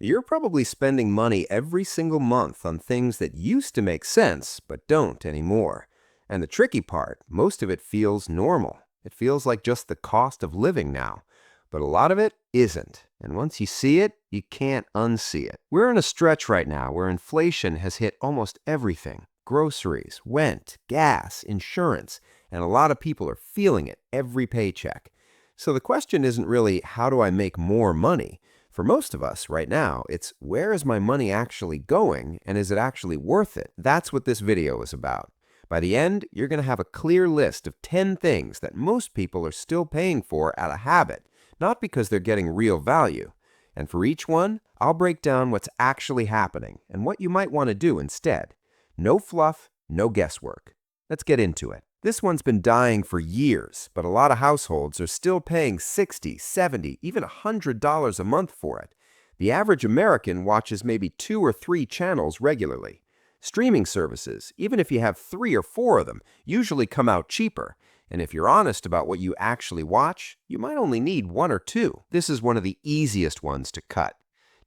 You're probably spending money every single month on things that used to make sense but don't anymore. And the tricky part, most of it feels normal. It feels like just the cost of living now. But a lot of it isn't. And once you see it, you can't unsee it. We're in a stretch right now where inflation has hit almost everything. Groceries, rent, gas, insurance, and a lot of people are feeling it every paycheck. So the question isn't really, how do I make more money? For most of us right now, it's where is my money actually going and is it actually worth it? That's what this video is about. By the end, you're going to have a clear list of 10 things that most people are still paying for out of habit, not because they're getting real value. And for each one, I'll break down what's actually happening and what you might want to do instead. No fluff, no guesswork. Let's get into it. This one's been dying for years, but a lot of households are still paying $60, $70, even $100 a month for it. The average American watches maybe 2 or 3 channels regularly. Streaming services, even if you have 3 or 4 of them, usually come out cheaper. And if you're honest about what you actually watch, you might only need 1 or 2. This is one of the easiest ones to cut.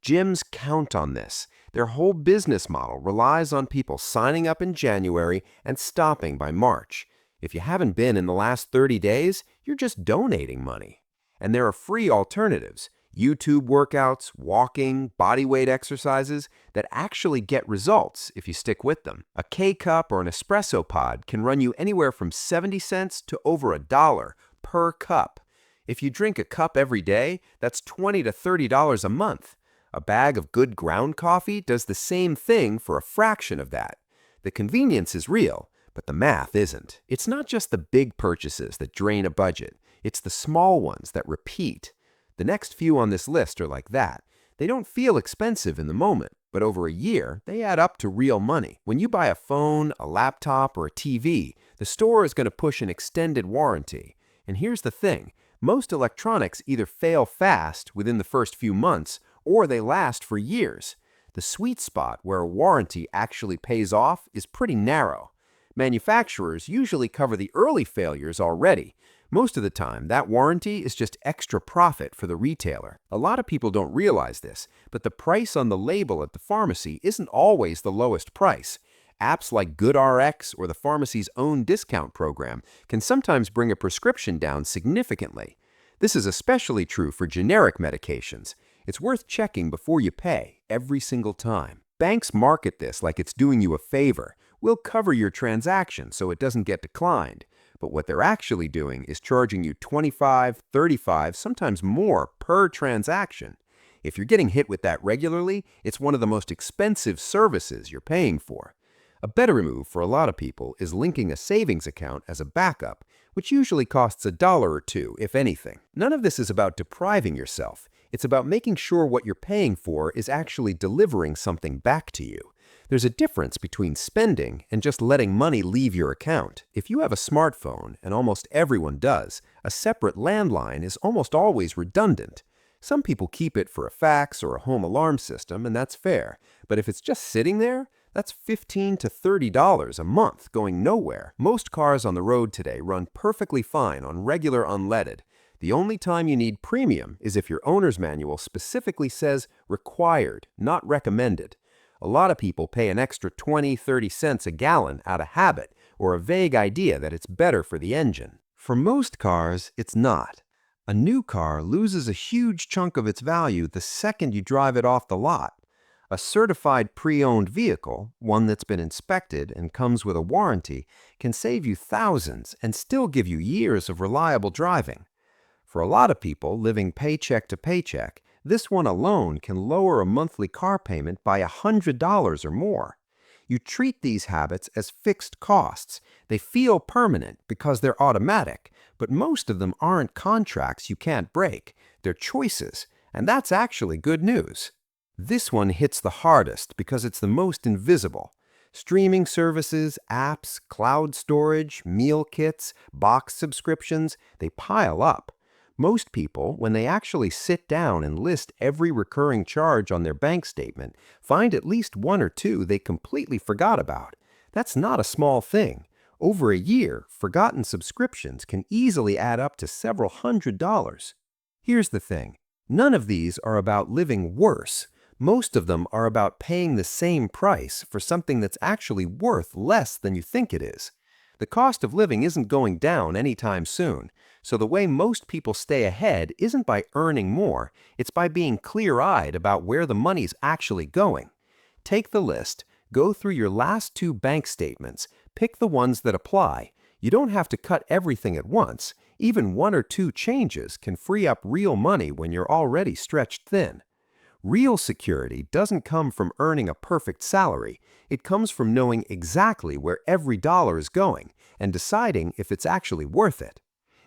Gyms count on this. Their whole business model relies on people signing up in January and stopping by March. If you haven't been in the last 30 days, you're just donating money. And there are free alternatives, YouTube workouts, walking, bodyweight exercises that actually get results if you stick with them. A K-Cup or an espresso pod can run you anywhere from 70 cents to over $1 per cup. If you drink a cup every day, that's $20 to $30 a month. A bag of good ground coffee does the same thing for a fraction of that. The convenience is real, but the math isn't. It's not just the big purchases that drain a budget. It's the small ones that repeat. The next few on this list are like that. They don't feel expensive in the moment, but over a year, they add up to real money. When you buy a phone, a laptop, or a TV, the store is going to push an extended warranty. And here's the thing. Most electronics either fail fast within the first few months, or they last for years. The sweet spot where a warranty actually pays off is pretty narrow. Manufacturers usually cover the early failures already. Most of the time, that warranty is just extra profit for the retailer. A lot of people don't realize this, but the price on the label at the pharmacy isn't always the lowest price. Apps like GoodRx or the pharmacy's own discount program can sometimes bring a prescription down significantly. This is especially true for generic medications. It's worth checking before you pay, every single time. Banks market this like it's doing you a favor. We'll cover your transaction so it doesn't get declined. But what they're actually doing is charging you $25, $35, sometimes more per transaction. If you're getting hit with that regularly, it's one of the most expensive services you're paying for. A better move for a lot of people is linking a savings account as a backup, which usually costs $1 or $2, if anything. None of this is about depriving yourself. It's about making sure what you're paying for is actually delivering something back to you. There's a difference between spending and just letting money leave your account. If you have a smartphone, and almost everyone does, a separate landline is almost always redundant. Some people keep it for a fax or a home alarm system, and that's fair. But if it's just sitting there, that's $15 to $30 a month going nowhere. Most cars on the road today run perfectly fine on regular unleaded. The only time you need premium is if your owner's manual specifically says required, not recommended. A lot of people pay an extra 20, 30 cents a gallon out of habit or a vague idea that it's better for the engine. For most cars, it's not. A new car loses a huge chunk of its value the second you drive it off the lot. A certified pre-owned vehicle, one that's been inspected and comes with a warranty, can save you thousands and still give you years of reliable driving. For a lot of people living paycheck to paycheck, this one alone can lower a monthly car payment by $100 or more. You treat these habits as fixed costs. They feel permanent because they're automatic, but most of them aren't contracts you can't break. They're choices, and that's actually good news. This one hits the hardest because it's the most invisible. Streaming services, apps, cloud storage, meal kits, box subscriptions, they pile up. Most people, when they actually sit down and list every recurring charge on their bank statement, find at least 1 or 2 they completely forgot about. That's not a small thing. Over a year, forgotten subscriptions can easily add up to several $100s. Here's the thing. None of these are about living worse. Most of them are about paying the same price for something that's actually worth less than you think it is. The cost of living isn't going down anytime soon, so the way most people stay ahead isn't by earning more, it's by being clear-eyed about where the money's actually going. Take the list, go through your last 2 bank statements, pick the ones that apply. You don't have to cut everything at once. Even 1 or 2 changes can free up real money when you're already stretched thin. Real security doesn't come from earning a perfect salary. It comes from knowing exactly where every dollar is going and deciding if it's actually worth it.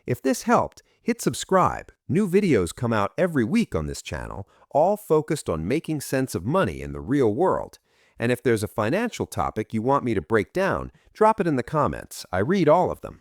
If this helped, hit subscribe. New videos come out every week on this channel, all focused on making sense of money in the real world. And if there's a financial topic you want me to break down, drop it in the comments. I read all of them.